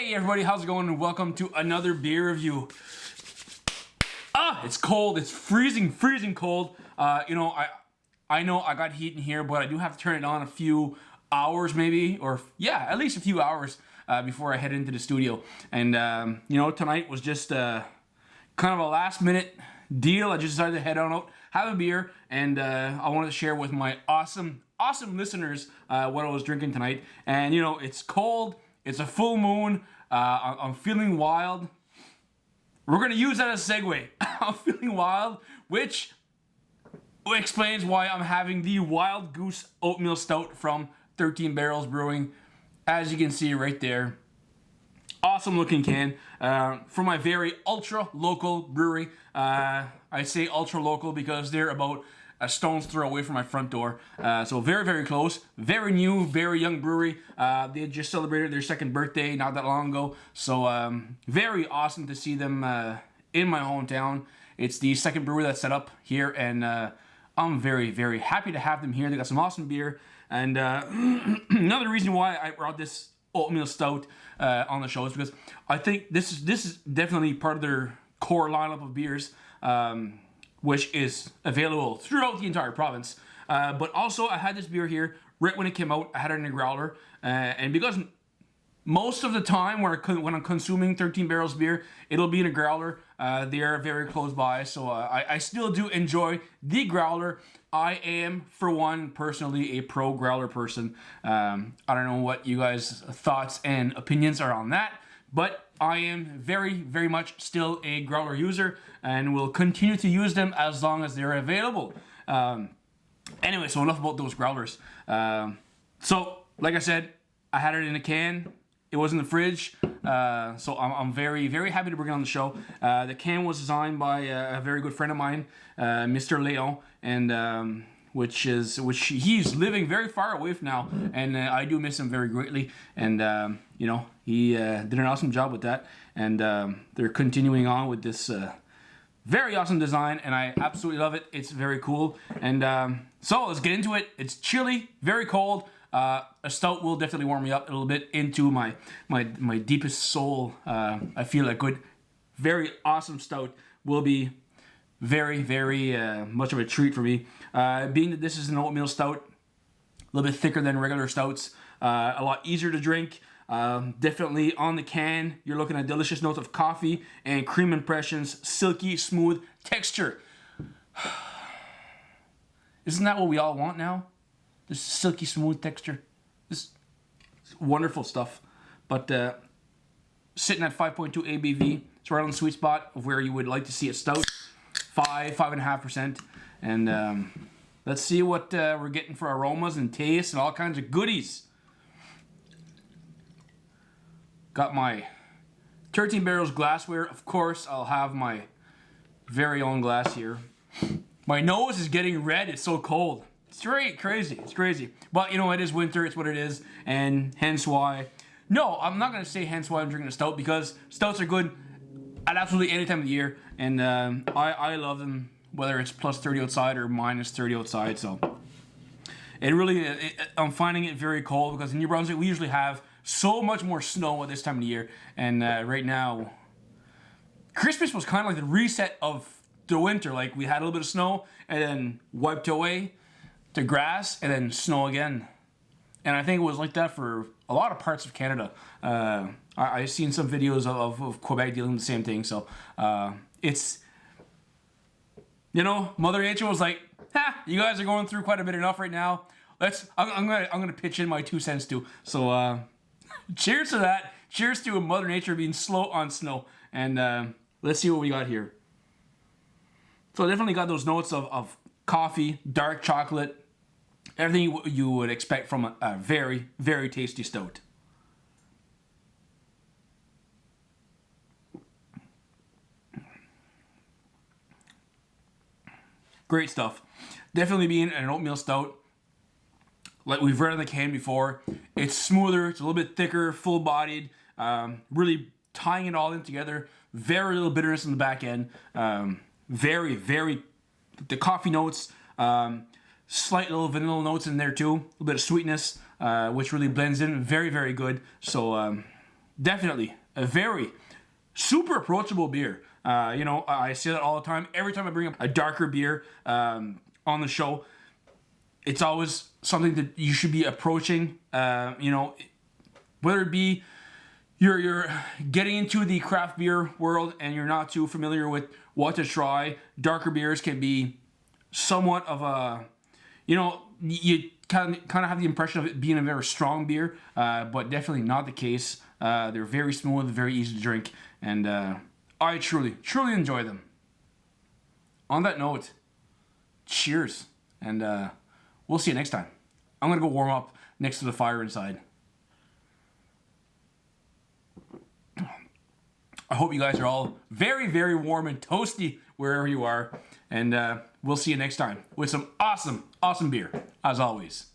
Hey everybody, how's it going? And welcome to another beer review. It's cold. It's freezing cold. I know I got heat in here, but I do have to turn it on a few hours maybe, or yeah, at least a few hours before I head into the studio. And tonight was just kind of a last minute deal. I just decided to head on out, have a beer, and I wanted to share with my awesome listeners what I was drinking tonight. And it's cold. It's a full moon. I'm feeling wild. We're going to use that as a segue. I'm feeling wild, which explains why I'm having the Wild Goose Oatmeal Stout from 13 Barrels Brewing. As you can see right there. Awesome looking can. From my very ultra local brewery. I say ultra local because they're about a stone's throw away from my front door. So very close. Very new, very young brewery. They just celebrated their second birthday not that long ago. So very awesome to see them in my hometown. It's the second brewery that's set up here, and I'm very happy to have them here. They got some awesome beer. And another reason why I brought this Oatmeal Stout on the show is because I think this is definitely part of their core lineup of beers. Which is available throughout the entire province. But also, I had this beer here right when it came out. I had it in a growler. And because most of the time when I'm consuming 13 Barrels beer, it'll be in a growler. They are very close by. So I still do enjoy the growler. I am, for one, personally a pro growler person. I don't know what you guys' thoughts and opinions are on that. But I am very much still a growler user and will continue to use them as long as they're available. Anyway, so enough about those growlers. So, like I said, I had it in a can. It was in the fridge. So I'm very happy to bring it on the show. The can was designed by a very good friend of mine, Mr. Leon, and which he's living very far away from now, and I do miss him very greatly. And he did an awesome job with that, and they're continuing on with this very awesome design, and I absolutely love it. It's very cool. And so let's get into it. It's chilly, very cold. A stout will definitely warm me up a little bit into my deepest soul. I feel a good, very awesome stout will be very much of a treat for me. Being that this is an oatmeal stout, a little bit thicker than regular stouts, a lot easier to drink. Definitely on the can, you're looking at delicious notes of coffee and cream impressions, silky, smooth texture. Isn't that what we all want now? This silky, smooth texture. This wonderful stuff. But sitting at 5.2 ABV, it's right on the sweet spot of where you would like to see a stout. 5.5%. And let's see what we're getting for aromas and tastes and all kinds of goodies. Got my 13 Barrels glassware. Of course, I'll have my very own glass here. My nose is getting red. It's so cold. It's crazy. It's crazy. But, it is winter. It's what it is. And hence why... No, I'm not going to say hence why I'm drinking a stout, because stouts are good at absolutely any time of the year. And I love them, whether it's plus 30 outside or minus 30 outside. So it really... I'm finding it very cold because in New Brunswick, we usually have so much more snow at this time of the year. And right now, Christmas was kind of like the reset of the winter. Like, we had a little bit of snow and then wiped away to grass and then snow again. And I think it was like that for a lot of parts of Canada. I've seen some videos of Quebec dealing with the same thing. So it's, Mother Nature was like, you guys are going through quite a bit enough right now. I'm gonna pitch in my 2 cents too. So cheers to that. Cheers to Mother Nature being slow on snow. And let's see what we got here. So I definitely got those notes of coffee, dark chocolate, everything you would expect from a very tasty stout. Great stuff. Definitely being an oatmeal stout, like we've read on the can before, it's smoother, it's a little bit thicker, full-bodied, really tying it all in together. Very little bitterness in the back end. The coffee notes, slight little vanilla notes in there too. A little bit of sweetness, which really blends in very good. So definitely a very super approachable beer. You know, I say that all the time. Every time I bring up a darker beer on the show, it's always something that you should be approaching. You know, whether it be you're getting into the craft beer world and you're not too familiar with what to try, darker beers can be somewhat of a, you know, you kind of have the impression of it being a very strong beer, but definitely not the case. They're very smooth, very easy to drink, and I truly enjoy them. On that note, cheers, and we'll see you next time. I'm gonna go warm up next to the fire inside. I hope you guys are all very, very warm and toasty wherever you are. And we'll see you next time with some awesome beer, as always.